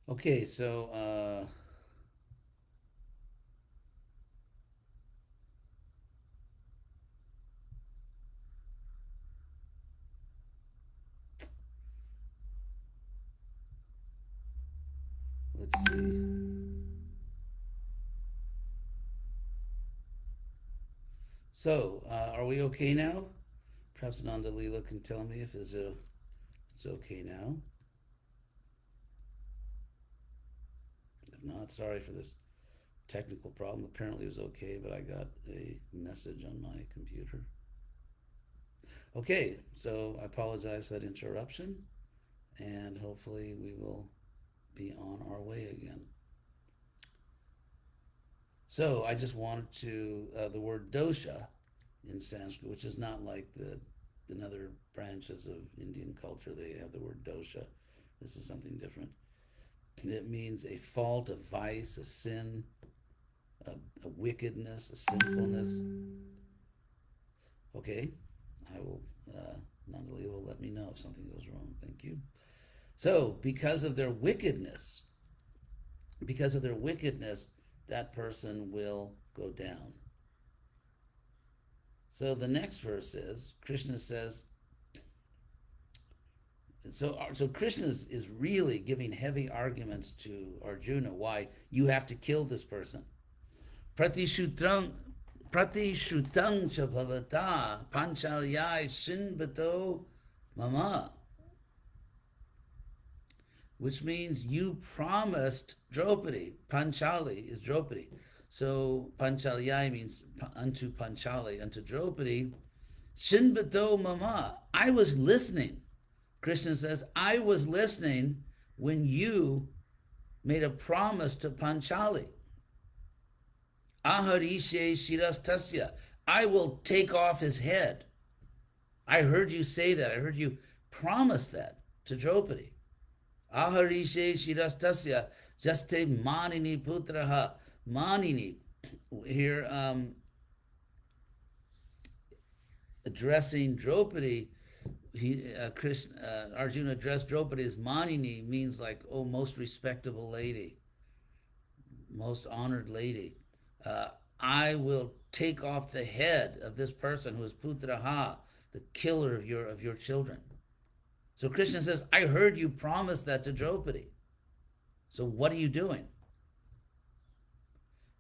Okay, so let's see. So, are we okay now? Perhaps Nanda Leela can tell me if it's okay now. If not, sorry for this technical problem. Apparently it was okay, but I got a message on my computer. Okay, so I apologize for that interruption, and hopefully we will be on our way again. So I just wanted to the word dosha in Sanskrit, which is not like the in other branches of Indian culture. They have the word dosha. This is something different. It means a fault, a vice, a sin, a, a wickedness, a sinfulness. Okay, I will. Nandali will let me know if something goes wrong. Thank you. So, because of their wickedness, that person will go down. So the next verse is Krishna says. So Krishna is really giving heavy arguments to Arjuna why you have to kill this person. Pratishutrang Pratishrutang cha bhavata panchalyai shinbato mama, which means you promised Draupadi. Panchali is Draupadi. So Panchalyai means unto Panchali, unto Draupadi. Shinbato mama, I was listening. Krishna says, I was listening when you made a promise to Panchali. Aharishe shirastasya, I will take off his head. I heard you say that. I heard you promise that to Draupadi. Aharishe shirastasya jaste manini putraha. Manini, here addressing Draupadi, Arjuna addressed Draupadi as Manini, means like, oh, most respectable lady, most honored lady. I will take off the head of this person who is Putraha, the killer of your children. So Krishna says, I heard you promise that to Draupadi. So what are you doing?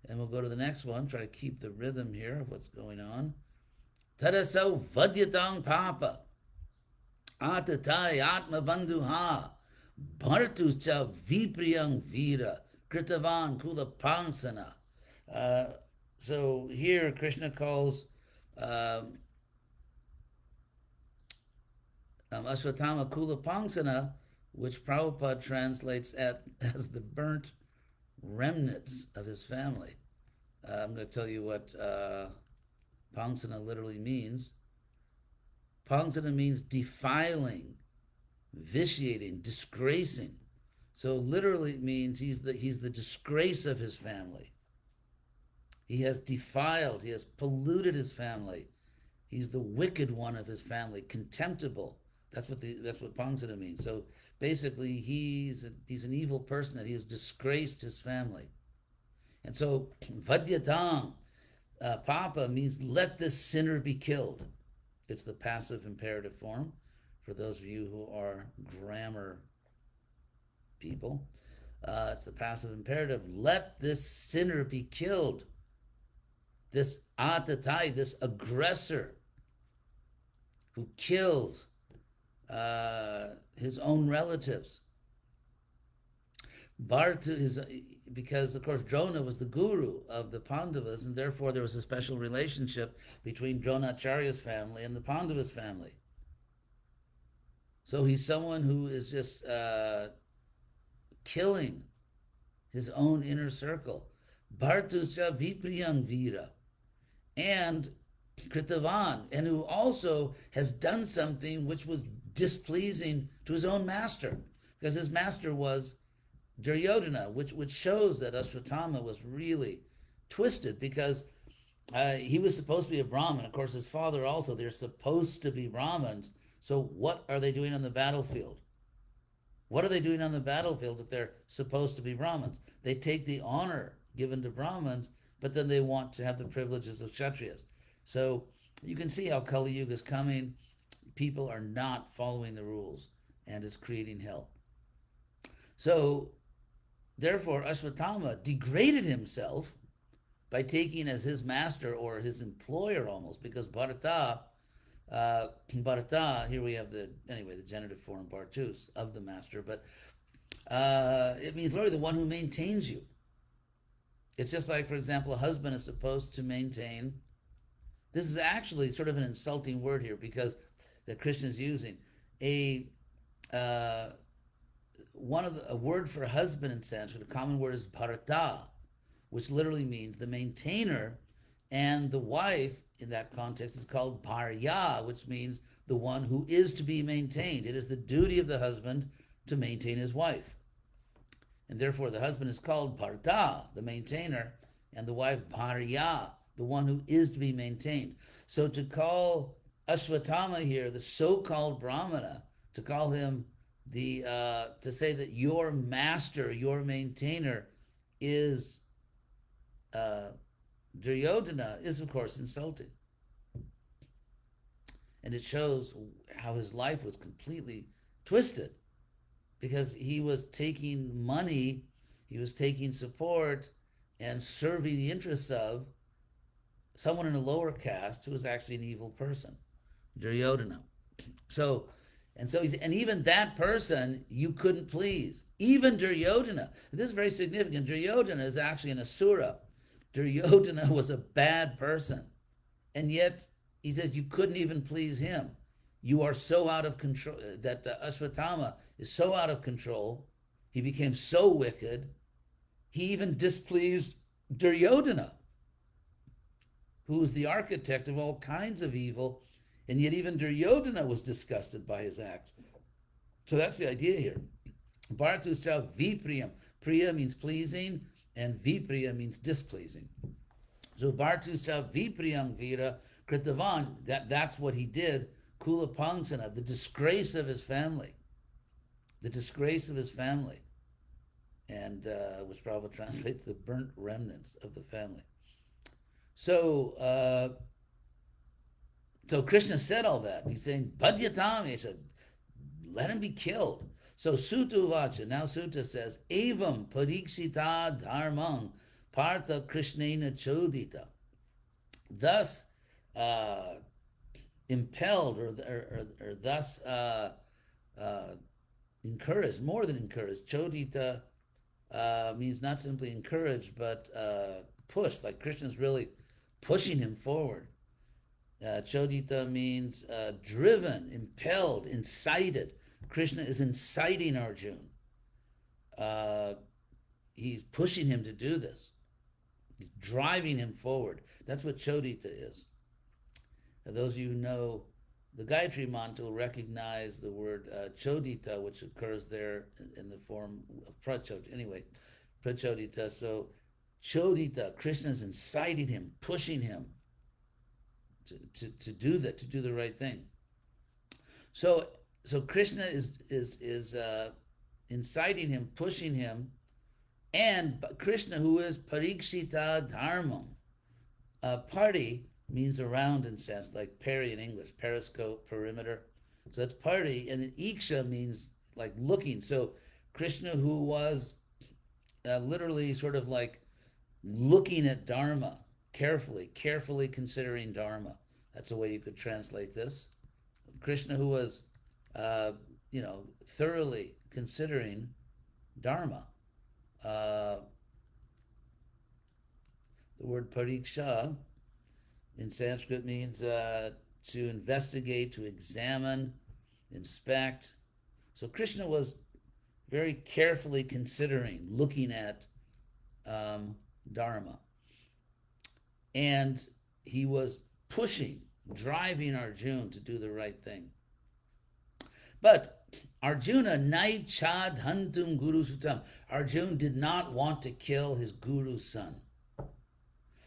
And we'll go to the next one, try to keep the rhythm here of what's going on. Tadasau vadyatang papa. Atatai atma bandhuha. Bhartuscha vipriyang vira. Kritavan kula pansana. So here Krishna calls Ashwatthama Kula Pangsana, which Prabhupada translates as the burnt remnants of his family. I'm going to tell you what Pangsana literally means. Pangsana means defiling, vitiating, disgracing. So literally it means he's the disgrace of his family. He has defiled, he has polluted his family. He's the wicked one of his family, contemptible. That's what Pangsana means. So basically, he's an evil person that he has disgraced his family. And so Vadyatang, Papa, means let this sinner be killed. It's the passive imperative form for those of you who are grammar people. It's the passive imperative. Let this sinner be killed. This atatai, this aggressor who kills his own relatives. Bhartu is because, of course, Drona was the guru of the Pandavas, and therefore there was a special relationship between Dronacharya's family and the Pandavas family. So he's someone who is just killing his own inner circle. Bhartusha vipriyang vira. And Kritavan, and who also has done something which was displeasing to his own master, because his master was Duryodhana, which shows that Ashwatthama was really twisted, because he was supposed to be a Brahmin. Of course, his father also, they're supposed to be Brahmins. So what are they doing on the battlefield? What are they doing on the battlefield if they're supposed to be Brahmins? They take the honor given to Brahmins, but then they want to have the privileges of Kshatriyas. So you can see how Kali Yuga is coming. People are not following the rules, and it's creating hell. So, therefore, Ashwatthama degraded himself by taking as his master or his employer almost, because Bharata, here we have the genitive form Bhartus of the master, but it means literally the one who maintains you. It's just like, for example, a husband is supposed to maintain. This is actually sort of an insulting word here because that Krishna is using a word for husband in Sanskrit. A common word is bharata, which literally means the maintainer, and the wife in that context is called bharya, which means the one who is to be maintained. It is the duty of the husband to maintain his wife. And therefore the husband is called bharta, the maintainer, and the wife bharya, the one who is to be maintained. So to call Ashwatthama here, the so-called Brahmana, to call him to say that your master, your maintainer is Duryodhana is, of course, insulting. And it shows how his life was completely twisted because he was taking money, he was taking support and serving the interests of someone in a lower caste who was actually an evil person, Duryodhana. And even that person you couldn't please. Even Duryodhana. This is very significant. Duryodhana is actually an asura. Duryodhana was a bad person. And yet, he says you couldn't even please him. You are so out of control, that Ashwatthama is so out of control. He became so wicked. He even displeased Duryodhana, who was the architect of all kinds of evil. And yet even Duryodhana was disgusted by his acts. So that's the idea here. Bhartuscha vipriyam. Priya means pleasing, and vipriya means displeasing. So Bhartuscha vipriyam vira kritavan, that's what he did. Kula pangsana, the disgrace of his family. The disgrace of his family. And which probably translates the burnt remnants of the family. So Krishna said all that. He's saying, Badyatam, he said, let him be killed. So Sutta Vacha, now Sutta says, Evam parikshita dharmang partha krishnena chodita. Thus impelled or thus encouraged, more than encouraged. Chodita means not simply encouraged, but pushed, like Krishna's really pushing him forward. Chodita means driven, impelled, incited. Krishna is inciting Arjuna. He's pushing him to do this. He's driving him forward. That's what Chodita is. Now, those of you who know the Gayatri Mantra will recognize the word Chodita, which occurs there in the form of Prachodita. Anyway, Prachodita. So Chodita, Krishna is inciting him, pushing him to do that, to do the right thing. So Krishna is inciting him, pushing him, and Krishna, who is parikshita dharmam. Pari means around in sense, like peri in English, periscope, perimeter. So that's pari, and then iksha means like looking. So Krishna, who was literally sort of like looking at Dharma, carefully considering Dharma. That's the way you could translate this. Krishna, who was, thoroughly considering Dharma. The word pariksha in Sanskrit means to investigate, to examine, inspect. So Krishna was very carefully considering, looking at Dharma. And he was pushing, driving Arjuna to do the right thing. But Arjuna, nai chad hantum guru sutam. Arjuna did not want to kill his guru's son.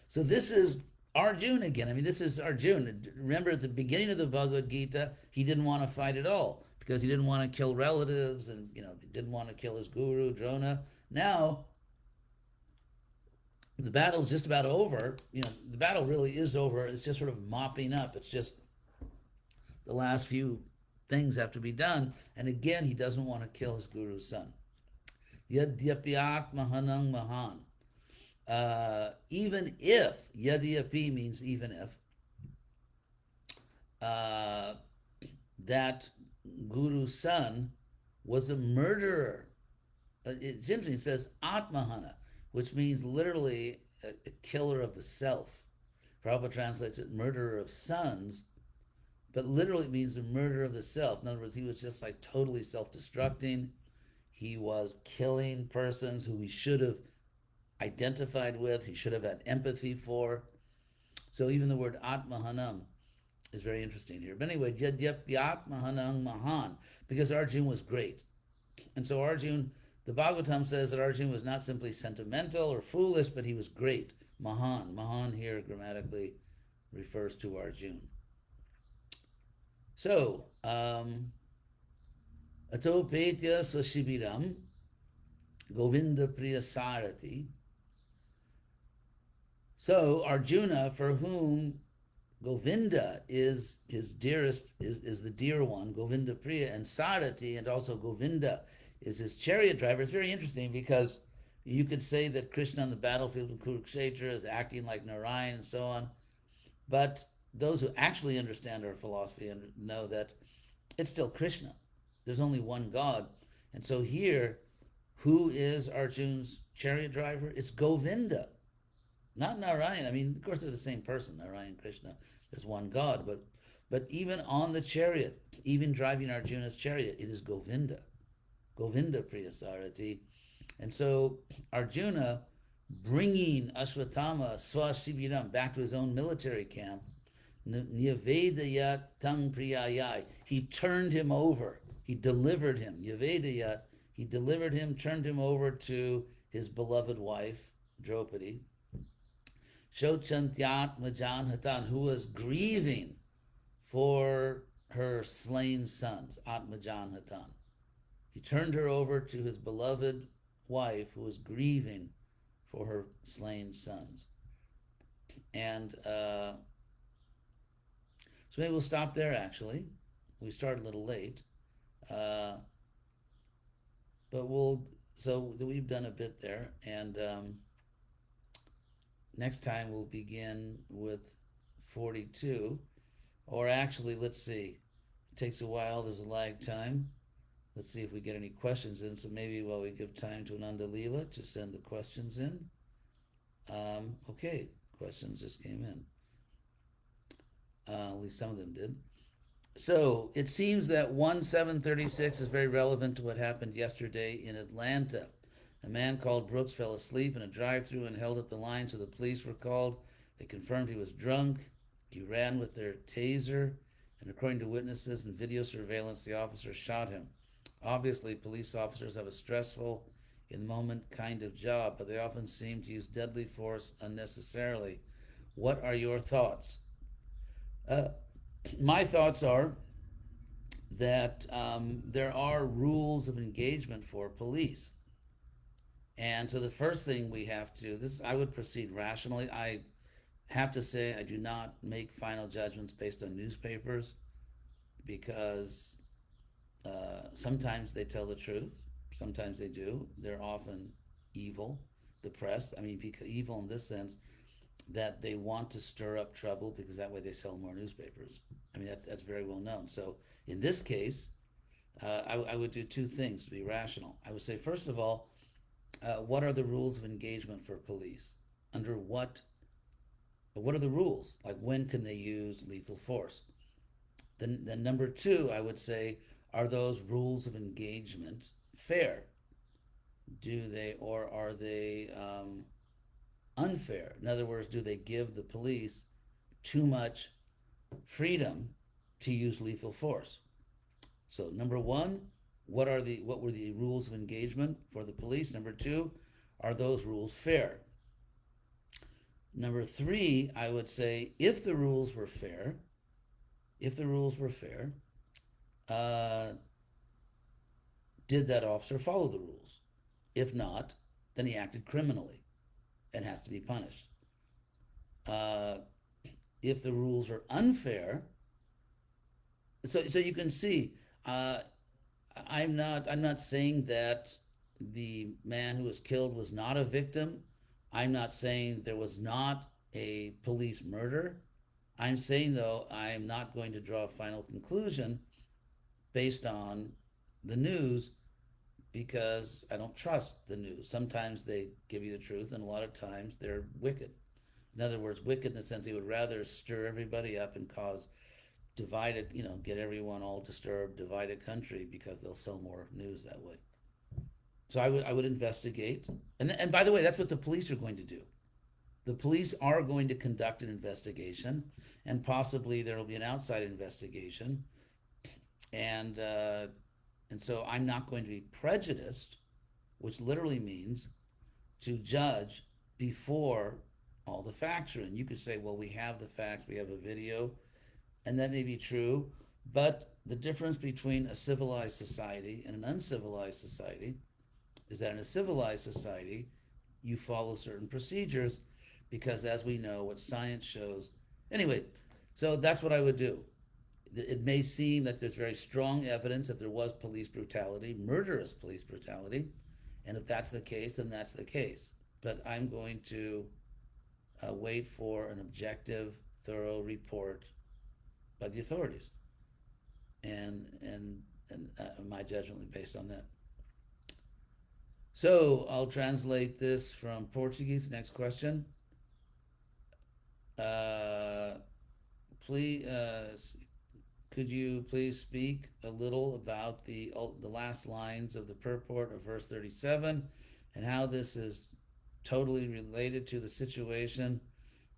So this is Arjuna again. I mean, this is Arjuna. Remember at the beginning of the Bhagavad Gita, he didn't want to fight at all. because he didn't want to kill relatives, and he didn't want to kill his guru Drona. Now the battle's just about over. The battle really is over. It's just sort of mopping up. It's just the last few things have to be done. And again, he doesn't want to kill his guru's son. Yadyapyat mahanang mahan. Even if, yadyapi means even if, that guru's son was a murderer. It's interesting, it says atmahana, which means literally a killer of the self. Prabhupada translates it murderer of sons, but literally it means the murder of the self. In other words, he was just like totally self-destructing. He was killing persons who he should have identified with, he should have had empathy for. So even the word atmahanam is very interesting here. But anyway, yadyapyatmahanam mahan, because Arjun was great. And so Arjun, the Bhagavatam says that Arjun was not simply sentimental or foolish, but he was great. Mahan. Mahan here grammatically refers to Arjun. So, Ato Petya Swashibiram Govinda Priya Sarati. So Arjuna, for whom Govinda is his dearest, is the dear one, Govinda Priya, and Sarati, and also Govinda is his chariot driver. It's very interesting because you could say that Krishna on the battlefield of Kurukshetra is acting like Narayan and so on, but those who actually understand our philosophy know that it's still Krishna. There's only one God. And so here, who is Arjun's chariot driver? It's Govinda, not Narayan. I mean, of course, they're the same person, Narayan, Krishna. There's one God. But even on the chariot, even driving Arjuna's chariot, it is Govinda. Govinda Priyasarati. And so Arjuna, bringing Ashwatthama Swasibiram back to his own military camp, Nyavedayat Tang Priyayai, he turned him over. He delivered him. Yavedayat, he delivered him, turned him over to his beloved wife, Draupadi. Shochantyat Majan Hatan, who was grieving for her slain sons, Atmajan Hatan. He turned her over to his beloved wife, who was grieving for her slain sons. And so maybe we'll stop there, actually. We started a little late. But we've done a bit there. And next time we'll begin with 42. Or actually, let's see. It takes a while. There's a lag time. Let's see if we get any questions in. So maybe while we give time to Ananda Leela to send the questions in. Okay, questions just came in. At least some of them did. So it seems that 1736 is very relevant to what happened yesterday in Atlanta. A man called Brooks fell asleep in a drive-thru and held up the line, so the police were called. They confirmed he was drunk. He ran with their taser, and according to witnesses and video surveillance, the officer shot him. Obviously, police officers have a stressful, in-the-moment kind of job, but they often seem to use deadly force unnecessarily. What are your thoughts? My thoughts are that there are rules of engagement for police. And so the first thing we have to, I would proceed rationally. I have to say I do not make final judgments based on newspapers because sometimes they tell the truth, sometimes they do. They're often evil, the press. I mean, evil in this sense that they want to stir up trouble because that way they sell more newspapers. I mean, that's very well known. So in this case, I would do two things to be rational. I would say, first of all, what are the rules of engagement for police? Under what are the rules? Like, when can they use lethal force? Then number two, I would say, are those rules of engagement fair? Are they unfair? In other words, do they give the police too much freedom to use lethal force? So number one, what were the rules of engagement for the police? Number two, are those rules fair? Number three, I would say, if the rules were fair, did that officer follow the rules? If not, then he acted criminally and has to be punished. Uh, if the rules are unfair, so you can see, uh, I'm not saying that the man who was killed was not a victim. I'm not saying there was not a police murder. I'm saying, though, I'm not going to draw a final conclusion based on the news because I don't trust the news. Sometimes they give you the truth, and a lot of times they're wicked. In other words, wicked in the sense they would rather stir everybody up and cause divided, get everyone all disturbed, divide a country because they'll sell more news that way. So I would investigate, and by the way, that's what the police are going to do. The police are going to conduct an investigation, and possibly there will be an outside investigation, and uh, and so I'm not going to be prejudiced, which literally means to judge before all the facts are in. You could say, well, we have the facts, we have a video, and that may be true, but the difference between a civilized society and an uncivilized society is that in a civilized society, you follow certain procedures because, as we know, what science shows. Anyway, so that's what I would do. It may seem that there's very strong evidence that there was police brutality, murderous police brutality, and if that's the case, then that's the case. But I'm going to wait for an objective, thorough report by the authorities, and my judgment will be based on that. So I'll translate this from Portuguese. Next question. Uh, please, could you please speak a little about the last lines of the purport of verse 37 and how this is totally related to the situation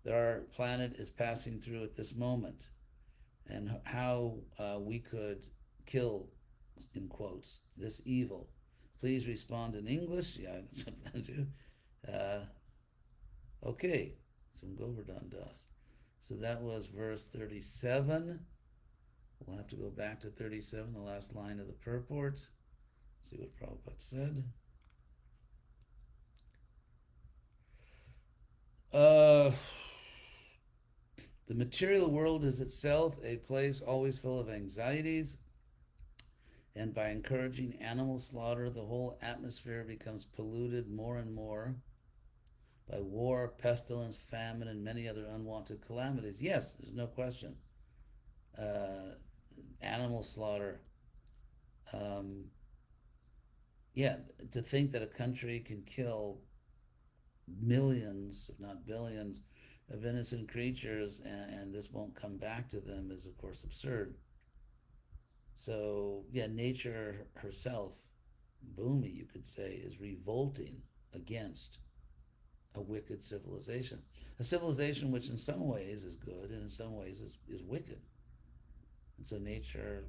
that our planet is passing through at this moment, and how we could kill, in quotes, this evil. Please respond in English. Yeah, that's what I'm going to do. Okay, so Govardhan Das. So that was verse 37. We'll have to go back to 37, the last line of the purport. See what Prabhupada said. The material world is itself a place always full of anxieties, and by encouraging animal slaughter, the whole atmosphere becomes polluted more and more by war, pestilence, famine, and many other unwanted calamities. Yes, there's no question. Animal slaughter. Um, yeah, to think that a country can kill millions, if not billions, of innocent creatures and this won't come back to them is, of course, absurd. So, yeah, nature herself, Bhumi, you could say, is revolting against a wicked civilization. A civilization which, in some ways, is good and in some ways is wicked. And so, nature,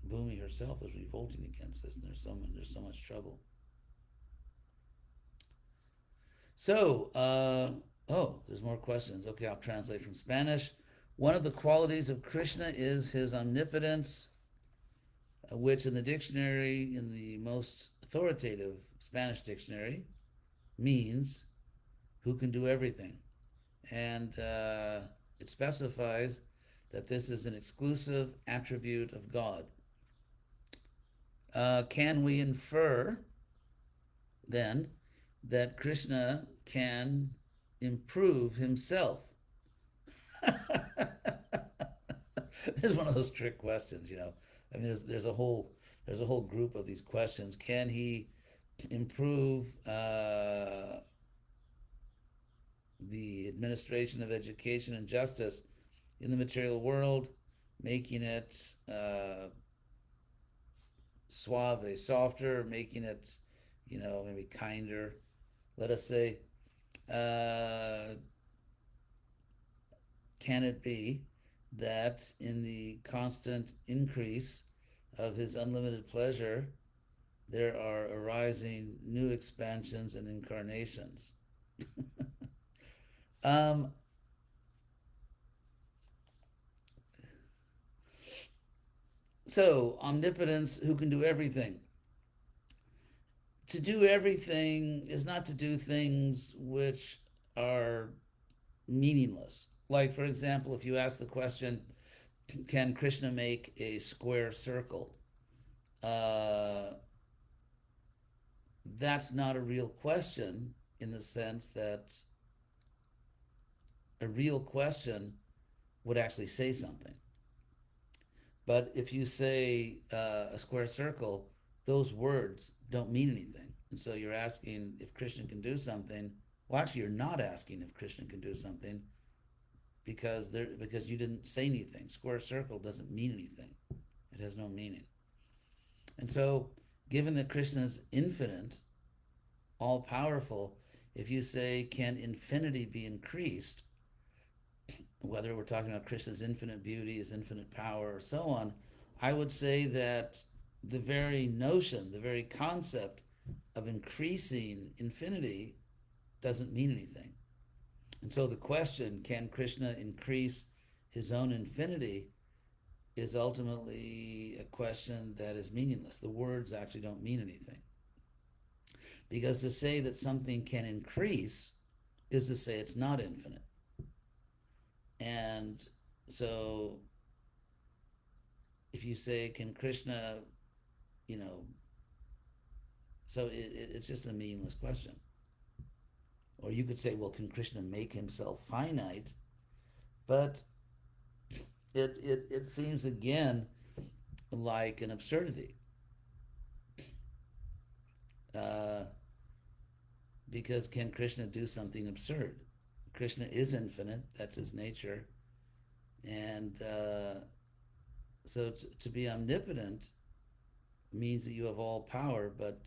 Bhumi herself, is revolting against this, and there's so much trouble. So, there's more questions. Okay, I'll translate from Spanish. One of the qualities of Krishna is his omnipotence, which in the dictionary, in the most authoritative Spanish dictionary, means who can do everything. And it specifies that this is an exclusive attribute of God. Can we infer then that Krishna can improve himself? This is one of those trick questions, I mean, there's a whole group of these questions. Can he improve the administration of education and justice in the material world, making it suave, softer, making it, maybe kinder, let us say? Uh, can it be that in the constant increase of his unlimited pleasure, there are arising new expansions and incarnations? um, so, omnipotence, who can do everything? to do everything is not to do things which are meaningless. Like, for example, if you ask the question, can Krishna make a square circle? Uh, that's not a real question in the sense that a real question would actually say something. But if you say a square circle, those words don't mean anything. And so you're asking if Krishna can do something. Well, actually, you're not asking if Krishna can do something because you didn't say anything. Square circle doesn't mean anything. It has no meaning. And so, given that Krishna is infinite, all powerful, if you say, can infinity be increased, whether we're talking about Krishna's infinite beauty, his infinite power, or so on, I would say that the very notion, the very concept of increasing infinity doesn't mean anything. And so the question, can Krishna increase his own infinity, is ultimately a question that is meaningless. The words actually don't mean anything. Because to say that something can increase is to say it's not infinite. And so if you say, can Krishna, you know, so it's just a meaningless question. Or you could say, well, can Krishna make himself finite? But it seems again like an absurdity. Uh, because can Krishna do something absurd? Krishna is infinite, that's his nature. And so to be omnipotent means that you have all power, but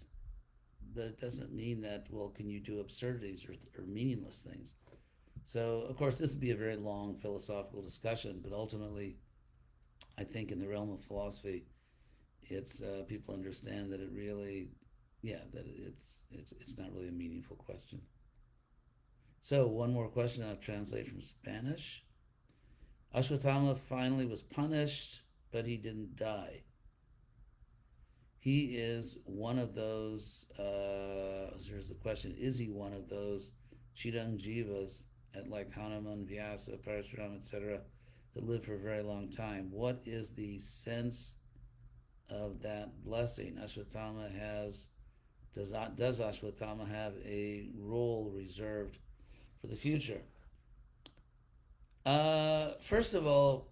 it doesn't mean that, well, can you do absurdities or meaningless things? So, of course, this would be a very long philosophical discussion, but ultimately, I think in the realm of philosophy, it's people understand that it really, yeah, that it's not really a meaningful question. So, one more question I'll translate from Spanish. Ashwatthama finally was punished, but he didn't die. He is one of those, here's the question, is he one of those Chirangivas at like Hanuman, Vyasa, Parashuram, etc., that live for a very long time? What is the sense of that blessing? Ashwatthama does Ashwatthama have a role reserved for the future? First of all,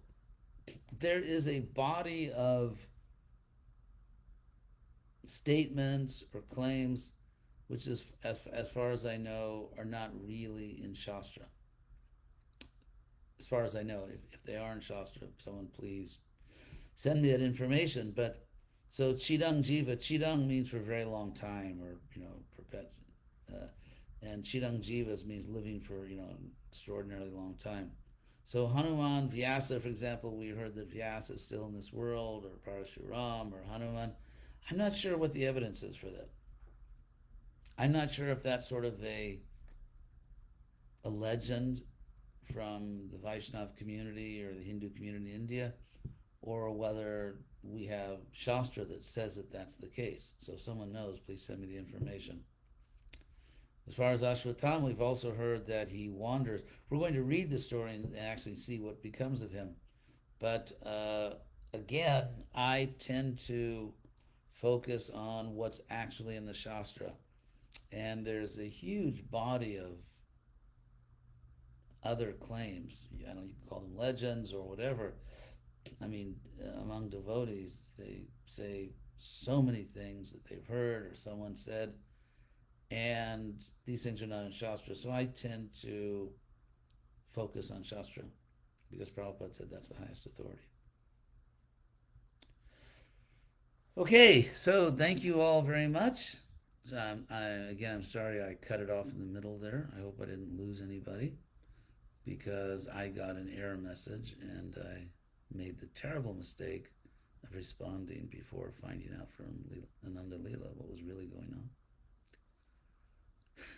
there is a body of statements or claims which is, as far as I know, are not really in Shastra. As far as I know, if they are in Shastra, someone please send me that information. But so Chidang Jiva, Chidang means for a very long time, or and Chidang Jivas means living for extraordinarily long time. So Hanuman, Vyasa, for example, we heard that Vyasa is still in this world, or Parashuram, or Hanuman. I'm not sure what the evidence is for that. I'm not sure if that's sort of a legend from the Vaishnav community or the Hindu community in India, or whether we have Shastra that says that that's the case. So if someone knows, please send me the information. As far as Ashwatthama, we've also heard that he wanders. We're going to read the story and actually see what becomes of him. But again, I tend to focus on what's actually in the Shastra. And there's a huge body of other claims. I don't know, you can call them legends or whatever. I mean, among devotees, they say so many things that they've heard or someone said, and these things are not in Shastra. So I tend to focus on Shastra because Prabhupada said that's the highest authority. Okay, so thank you all very much. I'm sorry I cut it off in the middle there. I hope I didn't lose anybody because I got an error message and I made the terrible mistake of responding before finding out from Ananda Leela what was really going on.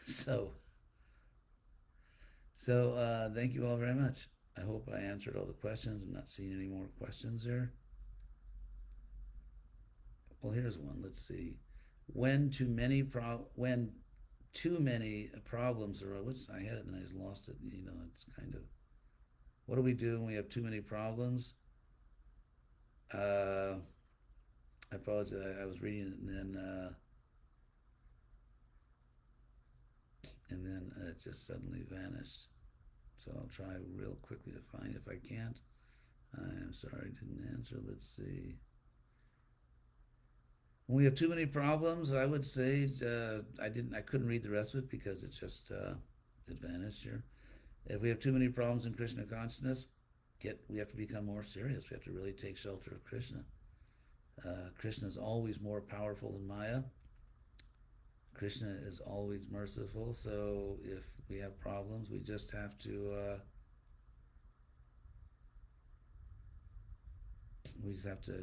So thank you all very much. I hope I answered all the questions. I'm not seeing any more questions there. Well, here's one. Let's see. when too many problems arose. Which I had it and I just lost it. It's kind of, what do we do when we have too many problems? I apologize. I was reading it and then it just suddenly vanished. So I'll try real quickly to find it. If I can't, I'm sorry, I didn't answer. Let's see. When we have too many problems, I would say I couldn't read the rest of it because it vanished here. If we have too many problems in Krishna consciousness, we have to become more serious. We have to really take shelter of Krishna. Krishna is always more powerful than Maya. Krishna is always merciful. So if we have problems, we just have to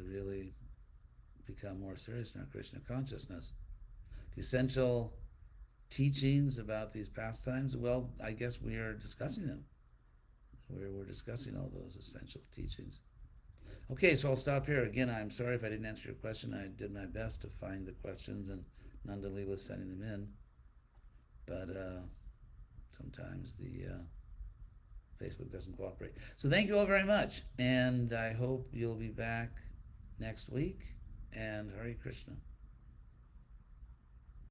really become more serious in our Krishna consciousness. The essential teachings about these pastimes, well, I guess we are discussing them. We're discussing all those essential teachings. Okay, so I'll stop here. Again, I'm sorry if I didn't answer your question. I did my best to find the questions, and Nanda Leela sending them in. But sometimes the Facebook doesn't cooperate. So thank you all very much, and I hope you'll be back next week. And Hare Krishna.